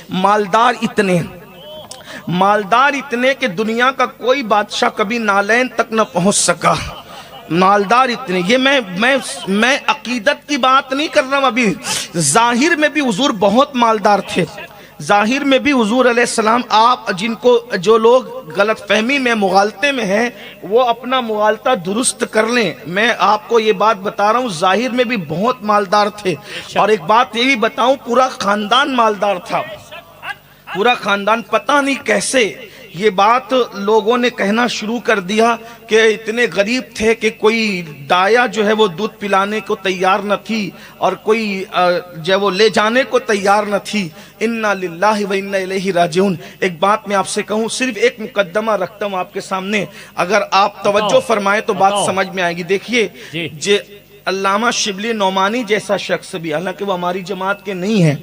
مالدار اتنے کہ دنیا کا کوئی بادشاہ کبھی نالین تک نہ پہنچ سکا، مالدار اتنے. یہ میں عقیدت کی بات نہیں کر رہا ہوں، ابھی ظاہر میں بھی حضور بہت مالدار تھے. ظاہر میں بھی حضور علیہ السلام، آپ جو لوگ غلط فہمی میں مغالطے میں ہیں وہ اپنا مغالطہ درست کر لیں. میں آپ کو یہ بات بتا رہا ہوں، ظاہر میں بھی بہت مالدار تھے. اور ایک بات یہ بھی بتاؤں، پورا خاندان مالدار تھا، پورا خاندان. پتہ نہیں کیسے یہ بات لوگوں نے کہنا شروع کر دیا کہ اتنے غریب تھے کہ کوئی دایا جو ہے وہ دودھ پلانے کو تیار نہ تھی اور کوئی جو وہ لے جانے کو تیار نہ تھی. انا للہ و انا الیہ راجعون. ایک بات میں آپ سے کہوں، صرف ایک مقدمہ رکھتا ہوں آپ کے سامنے، اگر آپ توجہ فرمائیں تو بات سمجھ میں آئے گی. دیکھیے علامہ شبلی نعمانی جیسا شخص بھی، حالانکہ وہ ہماری جماعت کے نہیں ہیں،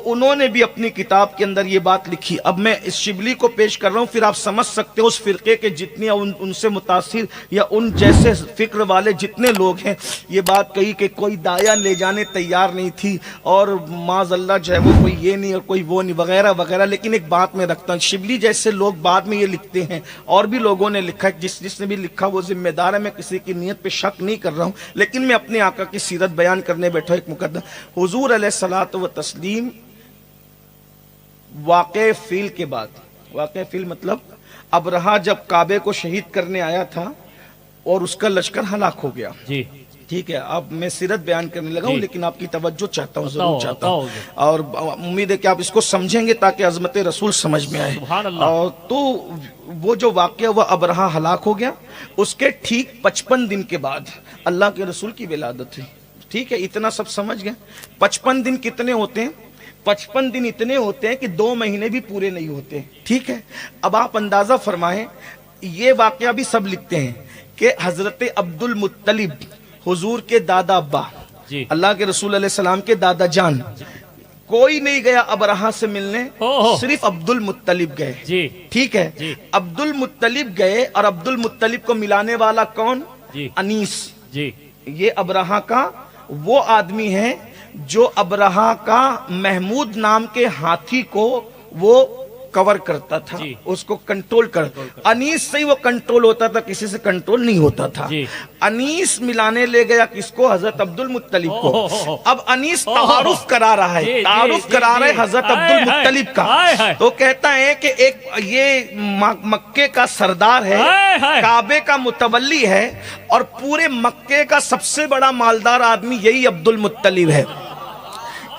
انہوں نے بھی اپنی کتاب کے اندر یہ بات لکھی. اب میں اس شبلی کو پیش کر رہا ہوں، پھر آپ سمجھ سکتے ہو اس فرقے کے جتنے ان سے متاثر یا ان جیسے فکر والے جتنے لوگ ہیں یہ بات کہی کہ کوئی دایا لے جانے تیار نہیں تھی اور معاذ اللہ جو ہے وہ کوئی یہ نہیں اور کوئی وہ نہیں وغیرہ وغیرہ. لیکن ایک بات میں رکھتا ہوں، شبلی جیسے لوگ بعد میں یہ لکھتے ہیں، اور بھی لوگوں نے لکھا ہے، جس نے بھی لکھا وہ ذمہ دار ہے، میں کسی کی نیت پہ شک نہیں کر رہا ہوں، لیکن میں اپنے آقا کی سیرت بیان کرنے بیٹھا. ایک مقدمہ، حضور علیہ الصلوۃ والتسلیم واقع فیل کے بعد، واقع فیل مطلب ابرہہ جب کعبے کو شہید کرنے آیا تھا اور اس کا لشکر ہلاک ہو گیا. ٹھیک ہے، اب میں سیرت بیان کرنے لگا ہوں لیکن آپ کی توجہ چاہتا ہوں، ضرور چاہتا ہوں، اور امید ہے کہ آپ اس کو سمجھیں گے تاکہ عظمت رسول سمجھ میں آئے. تو وہ جو واقعہ ہوا، ابرہہ ہلاک ہو گیا، اس کے ٹھیک 55 دن کے بعد اللہ کے رسول کی ولادت ہوئی. ٹھیک ہے، اتنا سب سمجھ گئے. 55 دن کتنے ہوتے ہیں؟ 55 دن اتنے ہوتے ہیں کہ 2 مہینے بھی پورے نہیں ہوتے. ٹھیک ہے، اب آپ اندازہ فرمائیں، یہ واقعہ بھی سب لکھتے ہیں کہ حضرت عبد المطلب، حضور کے دادا ابا، اللہ کے رسول علیہ السلام کے دادا جان، کوئی نہیں گیا ابرہہ سے ملنے، صرف عبد المطلب گئے. ٹھیک ہے، عبد المطلب گئے، اور عبد المطلب کو ملانے والا کون؟ انیس. یہ ابرہہ کا وہ آدمی ہے جو ابرہہ کا محمود نام کے ہاتھی کو وہ کور کرتا تھا، اس کو کنٹرول انیس سے ہی وہ کنٹرول ہوتا تھا، کسی سے کنٹرول نہیں ہوتا تھا. انیس ملانے لے گیا کس کو؟ حضرت عبد المطلب کو. اب انیس تعارف کرا رہا ہے، حضرت عبد المطلب کا. تو کہتا ہے کہ ایک یہ مکے کا سردار ہے، کعبے کا متولی ہے، اور پورے مکے کا سب سے بڑا مالدار آدمی یہی عبد المطلب ہے.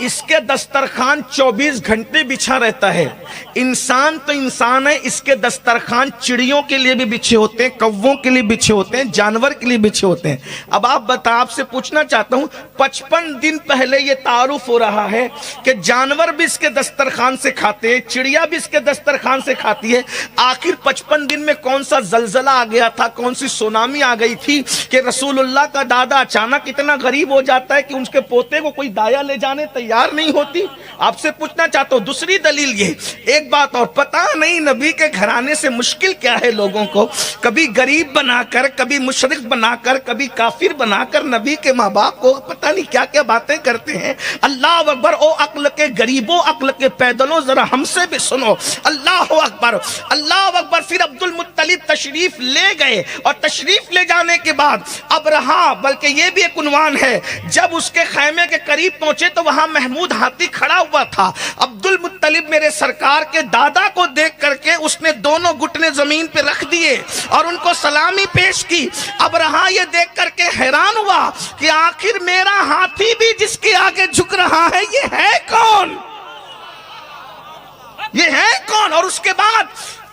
اس کے دسترخوان 24 گھنٹے بچھا رہتا ہے. انسان تو انسان ہے، اس کے دسترخوان چڑیوں کے لیے بھی بچھے ہوتے ہیں، کووں کے لیے بچھے ہوتے ہیں، جانور کے لیے بچھے ہوتے ہیں. اب آپ سے پوچھنا چاہتا ہوں، 55 دن پہلے یہ تعارف ہو رہا ہے کہ جانور بھی اس کے دسترخوان سے کھاتے ہیں، چڑیا بھی اس کے دسترخوان سے کھاتی ہے. آخر 55 دن میں کون سا زلزلہ آ گیا تھا، کون سی سونامی آ گئی تھی کہ رسول اللہ کا دادا اچانک اتنا غریب ہو جاتا ہے کہ اس کے پوتے کو کوئی دایا لے جانے تیار نہیں ہوتی؟ آپ سے پوچھنا چاہتا ہوں. دوسری دلیل یہ، ایک بات اور، پتہ نہیں نبی کے گھرانے سے مشکل کیا ہے لوگوں کو، کبھی غریب بنا کر، کبھی مشرک بنا کر، کبھی کافر بنا کر نبی کے ماں باپ کو پتہ نہیں کیا کیا باتیں کرتے ہیں. اللہ اکبر. او عقل کے غریبوں، عقل کے پیدلوں، ذرا ہم سے بھی سنو. اللہ اکبر، اللہ اکبر. پھر عبد المطلب تشریف لے گئے، اور تشریف لے جانے کے بعد ابرہہ، بلکہ یہ بھی ایک عنوان ہے، جب اس کے خیمے کے قریب پہنچے تو وہاں محمود ہاتھی کھڑا ہوا تھا. عبد المطلب میرے سرکار کے دادا کو دیکھ کر کے اس نے دونوں گھٹنے زمین پہ رکھ دیے اور ان کو سلامی پیش کی. ابرہہ یہ دیکھ کر کے حیران ہوا کہ آخر میرا ہاتھی بھی جس کے آگے جھک رہا ہے یہ ہے کون؟ یہ ہے کون؟ اور اس کے بعد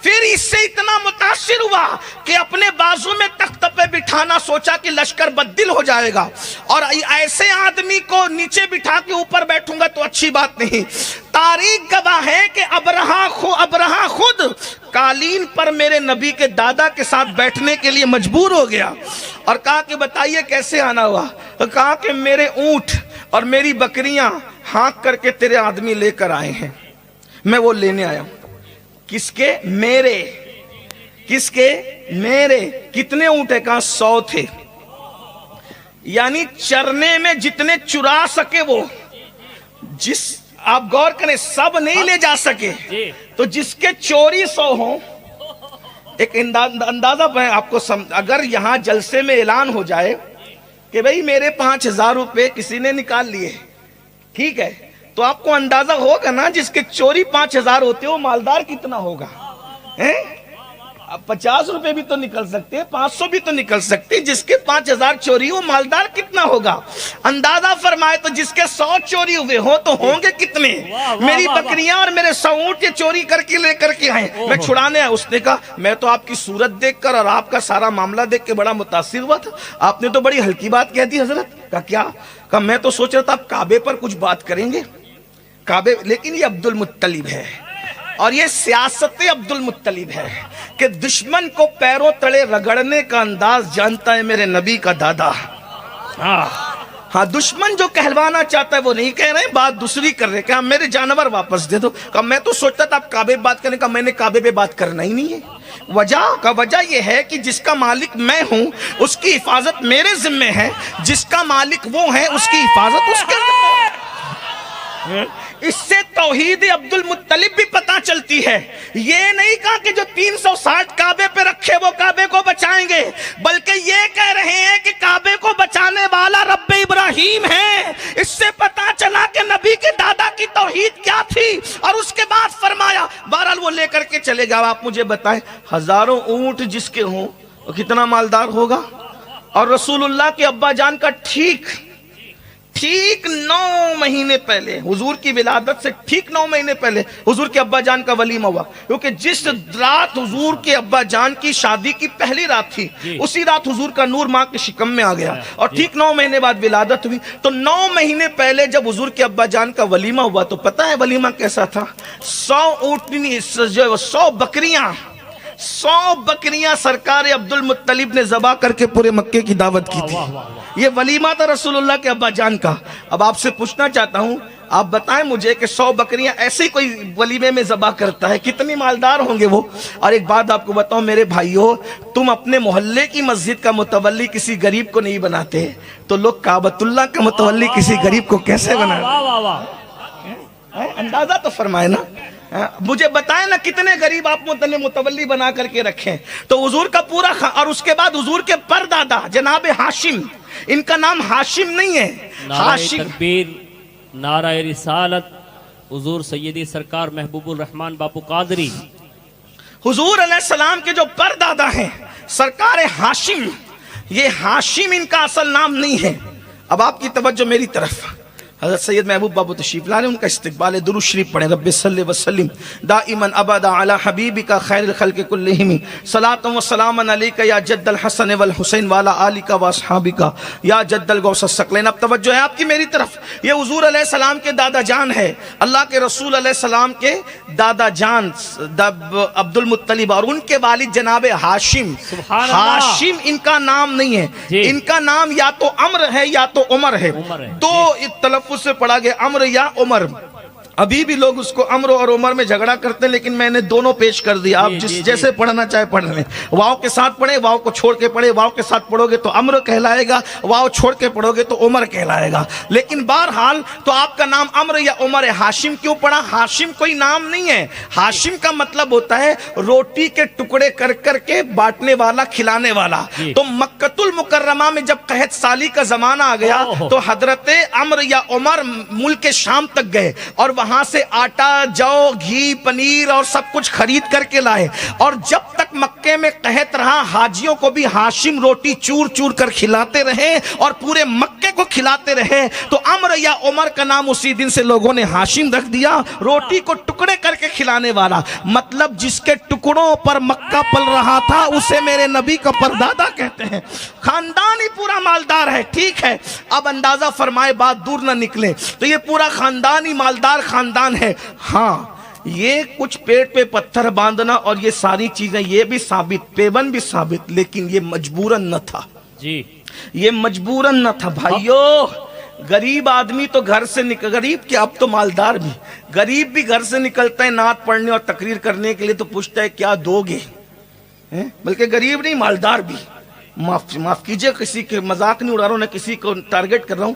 پھر اس سے اتنا متاثر ہوا کہ اپنے بازو میں تخت پہ بٹھانا سوچا کہ لشکر بددل ہو جائے گا، اور ایسے آدمی کو نیچے بٹھا کے اوپر بیٹھوں گا تو اچھی بات نہیں. تاریخ گواہ ہے کہ ابرہہ خود قالین پر میرے نبی کے دادا کے ساتھ بیٹھنے کے لیے مجبور ہو گیا، اور کہا کہ بتائیے کیسے آنا ہوا؟ کہا کہ میرے اونٹ اور میری بکریاں ہانک کر کے تیرے آدمی لے کر آئے ہیں، میں وہ لینے آیا ہوں. کس کے؟ میرے. کس کے؟ میرے. کتنے اونٹ ہے؟ کہاں 100 تھے. یعنی چرنے میں جتنے چرا سکے وہ، جس आप गौर करें, सब नहीं ले जा सके, तो जिसके चोरी 100 हो, एक अंदाजा मैं आपको अगर यहाँ जलसे में ऐलान हो जाए कि भाई मेरे 5000 रुपए किसी ने निकाल लिए, ठीक है, तो आपको अंदाजा होगा ना जिसके चोरी 5000 होते हो मालदार कितना होगा, हैं? अब 50 रुपए भी तो निकल सकते हैं, 500 भी तो निकल सकते हैं, जिसके 5000 चोरी हो मालदार कितना होगा? अंदाजा फरमाए तो जिसके 100 चोरी हुए हो तो होंगे कितने? मेरी बकरियां और मेरे 100 ऊंट चोरी करके लेकर के आए, मैं छुड़ाने आया। उसने कहा मैं तो आपकी सूरत देखकर और आपका सारा मामला देख के बड़ा मुतासिर हुआ था, आपने तो बड़ी हल्की बात कह दी हजरत। का क्या? कहा मैं तो सोच रहा था आप काबे पर कुछ बात करेंगे, काबे, लेकिन ये अब्दुल मुत्तलिब है और ये सियासत अब्दुल मुत्तलिब है कि दुश्मन को पैरों तले रगड़ने का अंदाज जानता है मेरे नबी का दादा। हाँ, दुश्मन जो कहलवाना चाहता है वो नहीं कह रहे, बात दूसरी कर रहे, क्या मेरे जानवर वापस दे दो। कहा मैं तो सोचता था आप काबे बात करने का, मैंने काबे पे बात करना ही नहीं है। वजह यह है कि जिसका मालिक मैं हूं उसकी हिफाजत मेरे जिम्मे है, जिसका मालिक वो है उसकी हिफाजत उसके जिम्मे है। इससे तौहीद अब्दुल मुत्तलिब भी पता चलती है। ये नहीं कहा कि जो 360 काबे पे रखे वो काबे को बचाएंगे, बल्कि ये कह रहे हैं कि काबे को बचाने वाला रब्बे इब्राहिम है। इससे पता चला कि नबी के दादा की तौहीद क्या थी। और उसके बाद फरमाया, बहरहाल वो लेकर के चले गए। आप मुझे बताएं, हजारों ऊंट जिसके हों तो कितना मालदार होगा? और रसूलुल्लाह के अब्बा जान का ठीक 9 महीने पहले, हुजूर की विलादत से ठीक 9 महीने पहले हुजूर के अब्बा जान का वलीमा हुआ, क्योंकि जिस रात हुजूर के अब्बा जान की शादी की पहली रात थी, उसी रात हुजूर का नूर माँ के शिकम में आ गया और ठीक 9 महीने बाद विलादत हुई। तो 9 महीने पहले जब हुजूर के अब्बा जान का वलीमा हुआ तो पता है वलीमा कैसा था? 100 ऊँटनी, 100 बकरियां सरकार अब्दुल मुत्तलिब ने ज़बा करके पूरे मक्के की दावत की थी। ये वलीमा था रसूलुल्लाह के अब्बा जान का। अब आपसे पूछना चाहता हूं, आप बताएं मुझे कि 100 बकरियां ऐसे ही कोई वलीमे में ज़बा करता है, कितनी मालदार होंगे वो? और एक बात आपको बताओ मेरे भाइयों, तुम अपने मोहल्ले की मस्जिद का मुतवल्ली किसी गरीब को नहीं बनाते, तो लोग काबतुल्लाह का मुतवल्ली किसी गरीब को कैसे बनाते? अंदाजा तो फरमाए ना। मुझे बताएं ना कितने गरीब आप मुतवल्ली बना करके रखें। तो हुजूर का पूरा और उसके बाद हुजूर के परदादा जनाब हाशिम, इनका नाम हाशिम नहीं है, हाशिम। तकबीर, नारा रिसालत, हुजूर सैयदी सरकार महबूबुर रहमान बापू कादरी, हुजूर अलैहिस्सलाम के जो परदादा हैं सरकार हाशिम, ये हाशिम इनका असल नाम नहीं है। अब आपकी तवज्जो मेरी तरफ, हज़रत सैयद महबूब बाबू तशरीफ ला रहे, उनका इस्तकबाल दुरूद शरीफ पढ़ें। रब्बि सल्लि व सल्लिम दाइमन अबदा अला हबीबिका खैरुल खल्क़ि कुल्लिहिम सलातुन व सलामन अलैका या जद्दल हसन वल हुसैन वाला आलिका व अस्हाबिका या जद्दल गौस सकलैन। अब तवज्जो है आपकी मेरी तरफ। ये हुजूर अलैहिस्सलाम के दादा जान है, अल्लाह के रसूल अलैहिस्सलाम के दादा जान अब्दुल मुत्तलिब, और उनके वालिद जनाब हाशिम। हाशिम इनका नाम नहीं है, इनका नाम या तो अम्र है या तो उमर है। दो से पढ़ा गया अम्र या उमर। अभी भी लोग उसको अम्र और उमर में झगड़ा करते हैं, लेकिन मैंने दोनों पेश कर दिया। आप जैसे पढ़ना चाहे पढ़ लें। वाव के साथ पढ़े, वाव को छोड़ के पढ़े, वाव के साथ पढ़ोगे तो अम्र कहलाएगा, वाव छोड़ के पढ़ोगे तो उमर कहलाएगा। लेकिन बहरहाल तो आपका नाम अम्र या उमर है। हाशिम क्यों पढ़ा? हाशिम कोई नाम नहीं है, हाशिम का मतलब होता है रोटी के टुकड़े कर करके बांटने वाला, खिलाने वाला। तो मक्कतुल मुकर्रमा में जब कहत साली का जमाना आ गया तो हजरत अम्र या उमर मुल्क शाम तक गए और वहां से आटा, जौ, घी, पनीर और सब कुछ खरीद करके लाए। और जब तक मक्के में कहत रहा, हाजियों को भी हाशिम रोटी चूर चूर कर खिलाते रहे और पूरे मक्के को खिलाते रहे। तो अम्र या उमर का नाम उसी दिन से लोगों ने हाशिम रख दिया, रोटी को टुकड़े करके खिलाने वाला। मतलब जिसके टुकड़ों पर मक्का पल रहा था उसे मेरे नबी का परदादा कहते हैं। खानदान ही पूरा मालदार है, ठीक है। अब अंदाजा फरमाए, बात दूर न निकले, तो ये पूरा खानदान ही मालदार खानदान है। हाँ, ये कुछ पेट पे पत्थर बांधना और ये सारी चीजें ये भी साबित, पेवन भी साबित, लेकिन ये मजबूरन न था जी, ये मजबूरन न था भाइयों। गरीब आदमी तो घर से निकल, गरीब के अब तो मालदार भी, गरीब भी घर से निकलता है नात पढ़ने और तकरीर करने के लिए तो पूछता है क्या दोगे, बल्कि गरीब नहीं मालदार भी, माफ कीजिए, किसी के मजाक नहीं उड़ा रहा हूं, न किसी को टारगेट कर रहा हूं,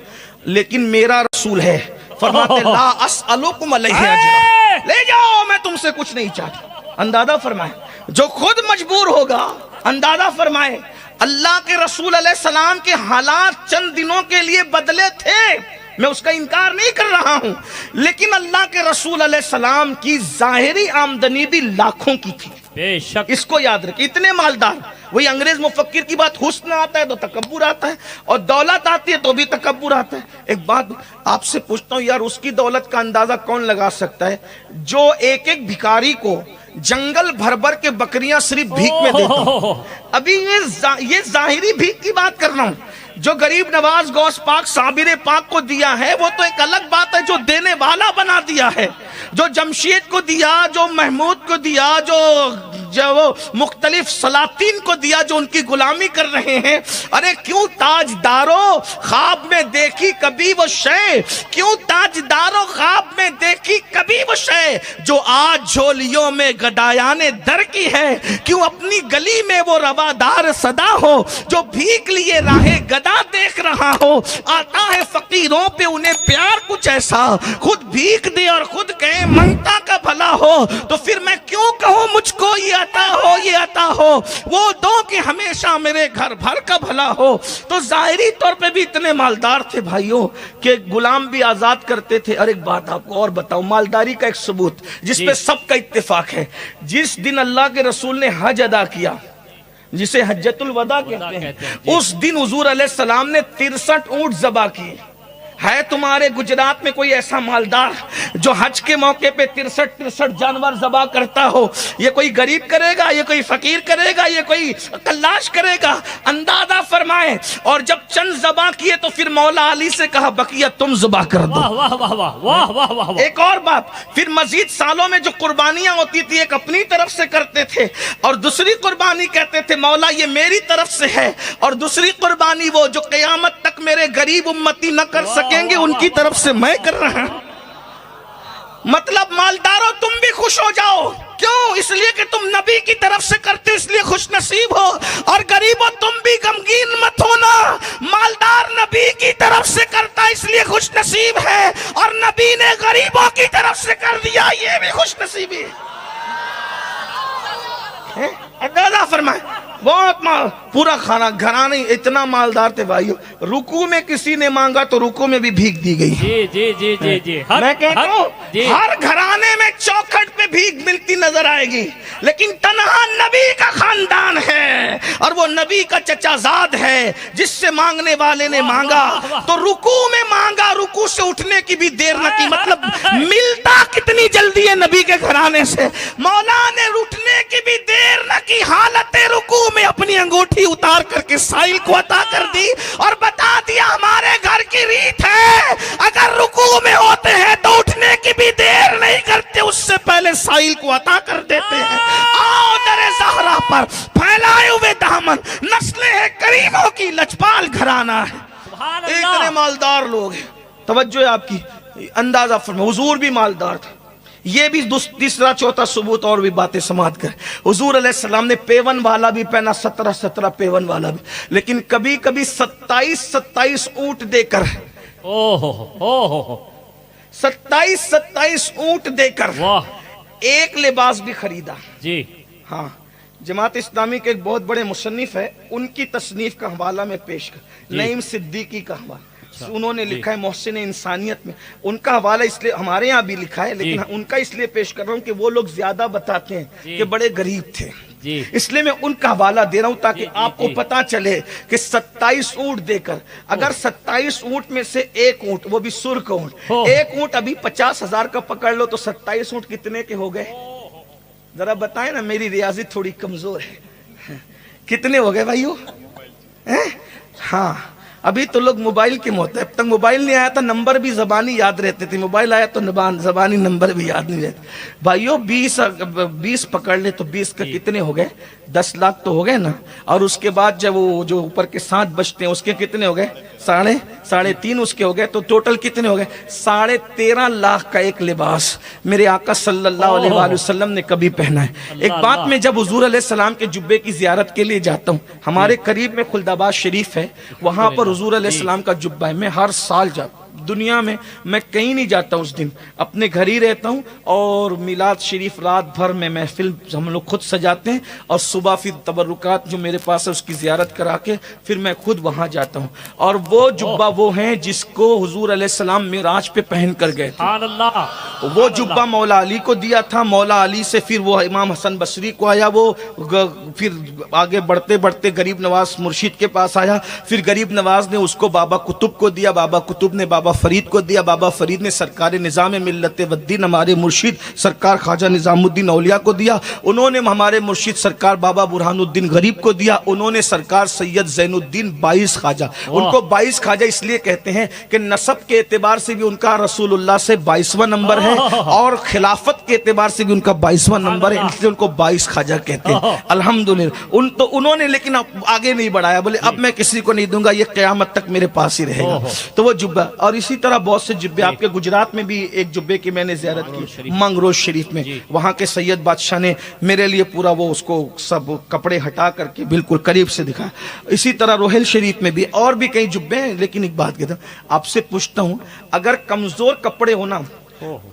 लेकिन मेरा रसूल है, फरमाते ला अस्अलुकुम अलैहि अजरा, ले जाओ मैं तुमसे कुछ नहीं चाहता। अंदाजा फरमाए, जो खुद मजबूर होगा, अंदाजा फरमाए अल्लाह के रसूल अलैहि सलाम के हालात चंद दिनों के लिए बदले थे, मैं उसका इनकार नहीं कर रहा हूं, लेकिन अल्लाह के रसूल अलैहि सलाम की जाहिरी आमदनी भी लाखों की थी, बेशक। इसको याद रखिए। इतने मालदार, वही अंग्रेज मुफक्किर की बात, हुस्न आता है तो तकब्बुर आता है, और दौलत आती है तो भी तकब्बुर आता है। एक बात आपसे पूछता हूं यार, उसकी दौलत का अंदाजा कौन लगा सकता है जो एक एक भिखारी को जंगल भर भर के बकरियां सिर्फ भीख में देता हूं। अभी ये जाहिरी भीख की बात कर रहा हूं, जो गरीब नवाज गौस पाक साबिर पाक को दिया है वो तो एक अलग बात है, जो देने वाला बना दिया है, जो जमशेद को दिया, जो महमूद को दिया, जो मुख्तलिफ सलातीन को दिया, जो उनकी गुलामी कर रहे हैं। अरे क्यों ताजदारों ख्वाब में देखी कभी वो शय, क्यों ताजदारों ख्वाब में देखी कभी वो शय, जो आज झोलियों में गदायाने दर की है, क्यों अपनी गली में वो रवादार सदा हो, जो भीख लिए राहे गदा देख रहा हो, आता है फकीरों पे उन्हें प्यार कुछ ऐसा, खुद भीख दे और खुद कहे मंगता का भला हो, तो फिर मैं क्यों कहूं मुझको ये अता हो, ये अता हो, वो दो कि हमेशा मेरे घर भर का भला हो। तो जाहिरी तौर पे भी इतने मालदार थे भाइयों कि गुलाम भी आजाद करते थे। और एक बात आपको और बताऊं, मालदारी का एक सबूत जिसपे सबका इत्तेफाक है, जिस दिन अल्लाह के रसूल ने हज अदा किया, जिसे हज्जतुल वदा कहते हैं, उस दिन हुजूर अलैहिस्सलाम ने 63 ऊंट ज़बा किए। है तुम्हारे गुजरात में कोई ऐसा मालदार जो हज के मौके पे 63 जानवर ज़बा करता हो? ये कोई गरीब करेगा, ये कोई फकीर करेगा, ये कोई कल्लाश करेगा? अंदाजा फरमाए। और जब चंद ज़बा किए तो फिर मौला अली से कहा बकिया तुम ज़बा कर दो। वाह वाह वाह वाह वाह वाह वाह। एक और बात, फिर मजीद सालों में जो कुर्बानियां होती थी, एक अपनी तरफ से करते थे और दूसरी कुर्बानी कहते थे मौला ये मेरी तरफ से है, और दूसरी कुर्बानी वो जो क़यामत तक मेरे गरीब उम्मती न कर सकेंगे उनकी तरफ से मैं कर रहा हूं। मतलब मालदारों तुम भी खुश हो जाओ, क्यों? इसलिए कि तुम नबी की तरफ से करते हो इसलिए खुश नसीब हो, और गरीबों तुम भी गमगीन मत होना, मालदार नबी की तरफ से करता इसलिए खुश नसीब है, और नबी ने गरीबों की तरफ से कर दिया ये भी खुश नसीबी है। अंदाजा फरमाए, बहुत माल, पूरा खाना घराना इतना मालदार थे भाइयों। रुकू में किसी ने मांगा तो रुकू में भी भीख दी गई। जी जी जी जी जी। मैं कहता हूँ हर घराने में चौखट पे भीख मिलती नजर आएगी, लेकिन तन्हा नबी का खानदान है और वो नबी का चचाजाद है, जिससे मांगने वाले ने मांगा तो रुकू में मांगा, रुकू से उठने की भी देर न की। मतलब मिलता कितनी जल्दी है नबी के घराने से। मौला ने उठने की भी देर न की, हालत रुकू में अपनी अंगूठी उतार करके साइल को अता कर दी और बता दिया हमारे घर की रीत है, अगर रुकू में होते हैं तो उठने की भी देर नहीं करते, उससे पहले साइल को अता कर देते हैं। आओ दरे ज़हरा पर फैलाए हुए दामन, नस्लें हैं करीमों की, लजपाल घराना है। इतने मालदार लोग हैं। तवज्जो है आपकी, अंदाजा फरमाओ, हुजूर भी मालदार थे। ये भी तीसरा चौथा सबूत और भी बातें समाप्त कर। हुजूर अलैहिस्सलाम ने पेवन वाला भी पहना, 17 पेवन वाला भी, लेकिन कभी कभी 27 ऊंट देकर, ओहो 27 ऊंट देकर एक लिबास भी खरीदा जी। हाँ, जमात इस्लामी के एक बहुत बड़े मुसन्निफ है, उनकी तसनीफ का हवाला में पेश कर, नईम सिद्दीकी का हवाला उन्होंने लिखा है मोहसिन इंसानियत में। उनका हवाला इसलिए हमारे यहाँ भी लिखा है, लेकिन उनका इसलिए पेश कर रहा हूँ कि वो लोग ज्यादा बताते हैं कि बड़े गरीब थे, इसलिए मैं उनका हवाला दे रहा हूँ ताकि आपको पता चले कि 27 ऊंट देकर, अगर 27 ऊंट में से एक ऊंट, वो भी सुर्ख ऊंट, एक ऊंट अभी 50,000 का पकड़ लो तो 27 ऊंट कितने के हो गए? जरा बताएं ना, मेरी रियाजी थोड़ी कमजोर है। कितने हो गए भाइयों? हाँ, अभी तो लोग मोबाइल के मोहते, अब तक मोबाइल नहीं आया था नंबर भी जबानी याद रहते थे, मोबाइल आया तो जबानी नंबर भी याद नहीं रहते भाइयों। 20 पकड़ ले तो 20 का कितने हो गए? 10 लाख तो हो गए ना। और उसके बाद जब वो जो ऊपर के 7 बचते हैं उसके कितने हो गए? साढ़े तीन उसके हो गए, तो टोटल कितने हो गए? 13.5 लाख का एक लिबास मेरे आका सल्लल्लाहु अलैहि वसल्लम ने कभी पहना है। एक बात, मैं जब हुजूर अलैहि सलाम के जुब्बे की जियारत के लिए जाता हूँ, हमारे करीब में खुलदाबाद शरीफ है, वहां पर हुजूर अलैहि सलाम का जुब्बा है। मैं हर साल जाता, दुनिया में मैं कहीं नहीं जाता उस दिन, अपने घर ही रहता हूँ। और मिलाद शरीफ रात भर में महफिल हम लोग खुद सजाते हैं, और सुबह फिर तबरुकात जो मेरे पास है उसकी जियारत करा के फिर मैं खुद वहां जाता हूँ। और वो जुब्बा वो है जिसको हुजूर अलैहिस्सलाम मिराज पे पहन कर गए थे। वो जुब्बा मौला अली को दिया था, मौला अली से फिर वो इमाम हसन बसरी को आया, वो फिर आगे बढ़ते बढ़ते गरीब नवाज मुर्शिद के पास आया, फिर गरीब नवाज ने उसको बाबा कुतुब को दिया, बाबा कुतुब ने बाबा फरीद को दिया, बाबा फरीद ने सरकार निज़ाम मिल्लत वद्दीन हमारे मुर्शिद सरकार ख्वाजा निज़ामुद्दीन औलिया को दिया, उन्होंने हमारे मुर्शिद सरकार बाबा बुरहानुद्दीन गरीब को दिया, उन्होंने सरकार सैयद ज़ैनुद्दीन 22 ख्वाजा, उनको 22 ख्वाजा इसलिए कहते हैं कि नसब के एतबार से भी उनका रसूलुल्लाह से 22वां नंबर है, और खिलाफत के एतबार से भी उनका 22वां नंबर है, इसलिए उनको 22 ख्वाजा कहते हैं। अल्हम्दुलिल्लाह उन्होंने लेकिन आगे नहीं बढ़ाया, बोले अब मैं किसी को नहीं दूंगा, ये क़यामत तक मेरे पास ही रहेगा। तो वो जुब्बा, और इसी तरह बहुत से जुब्बे, आपके गुजरात में भी एक जुब्बे की मैंने ज़ियारत की, मंगरोज शरीफ में, वहां के सैयद बादशाह ने मेरे लिए पूरा वो उसको सब कपड़े हटा करके बिल्कुल करीब से दिखाया। इसी तरह रोहेल शरीफ में भी और भी कई जुब्बे हैं। लेकिन एक बात कहता हूं, आपसे पूछता हूं, अगर कमजोर कपड़े हो ना,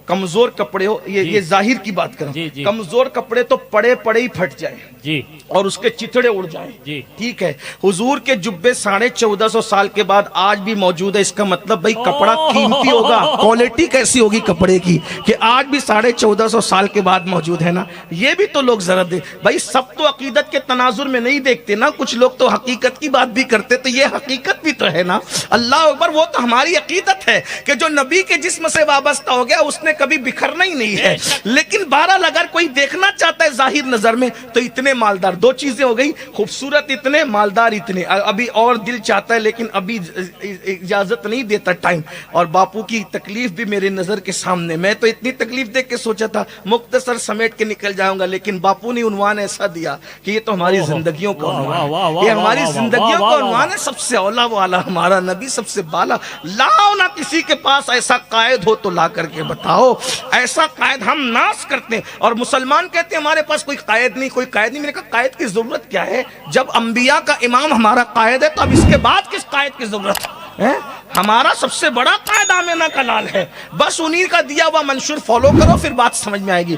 कमजोर कपड़े हो, ये जाहिर की बात करूं, कमजोर कपड़े तो पड़े पड़े ही फट जाए जी, और उसके चिथड़े उड़ जाए, ठीक है। हुजूर के जुब्बे 1450 साल के बाद आज भी मौजूद है, इसका मतलब भाई कपड़ा कीमती होगा, क्वालिटी कैसी होगी कपड़े की कि आज भी 1450 साल के बाद मौजूद है ना। ये भी तो लोग जरा दे भाई, सब तो अकीदत के तनाजुर में नहीं देखते ना, कुछ लोग तो हकीकत की बात भी करते, तो ये हकीकत भी तो है ना। अल्लाह अकबर, वो तो हमारी अकीदत है कि जो नबी के जिस्म से वाबस्ता हो गया उसने कभी बिखरना ही नहीं है। लेकिन बहरहाल अगर कोई देखना चाहता है जाहिर नजर में, तो इतने मालदार, दो चीजें हो गई, खूबसूरत इतने, मालदार इतने। अभी और दिल चाहता है लेकिन अभी इजाजत नहीं देता टाइम, और बापू की तकलीफ भी मेरे नजर के सामने। मैं तो इतनी तकलीफ देख के सोचा था मुख्तसर समेट के निकल जाऊंगा, लेकिन बापू ने उन्वान ऐसा दिया कि ये तो हमारी जिंदगियों का उन्वान, ये हमारी जिंदगियों का उन्वान है। सबसे औला वाला हमारा नबी, सबसे बाला। लाओ ना किसी के पास ऐसा कायद हो तो ला करके बताओ, ऐसा कायद हम नाश करते हैं। और मुसलमान कहते हैं हमारे पास कोई कायद नहीं, कोई कायद नहीं। मैंने कहा कायद की जरूरत क्या है, जब अंबिया का इमाम हमारा कायद है, तो अब इसके बाद किस कायद की जरूरत है? हमारा सबसे बड़ा कायद आमिना का लाल है, बस उन्हीं का दिया हुआ मंशूर फॉलो करो, फिर बात समझ में आएगी।